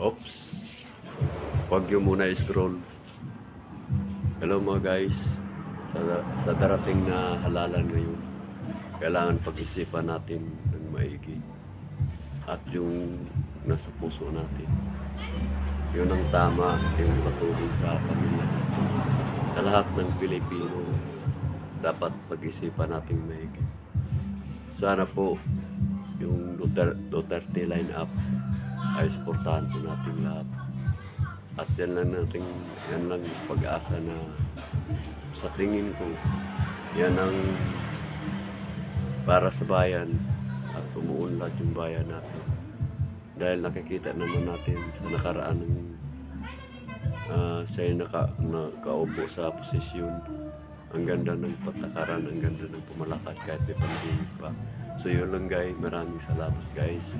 Oops. Huwag nyo muna i-scroll. Hello mga guys. Sa darating na halalan ngayon, kailangan pag-isipan natin ng maigi. At yung nasa puso natin, yun ang tama, yung patulong sa pamilya natin. Sa lahat ng Pilipino, dapat pag-isipan natin maigi. Sana po yung Duterte line-up ay suportahan po natin lahat. At yan lang pag-asa na sa tingin ko, yan ang para sa bayan at umuunlad yung bayan natin. Dahil nakikita naman natin sa nakaraan ng siya nakaupo sa posisyon. Ang ganda ng patakaran, ang ganda ng pumalakad kahit may pandemic pa. So yun lang guys, maraming salamat guys.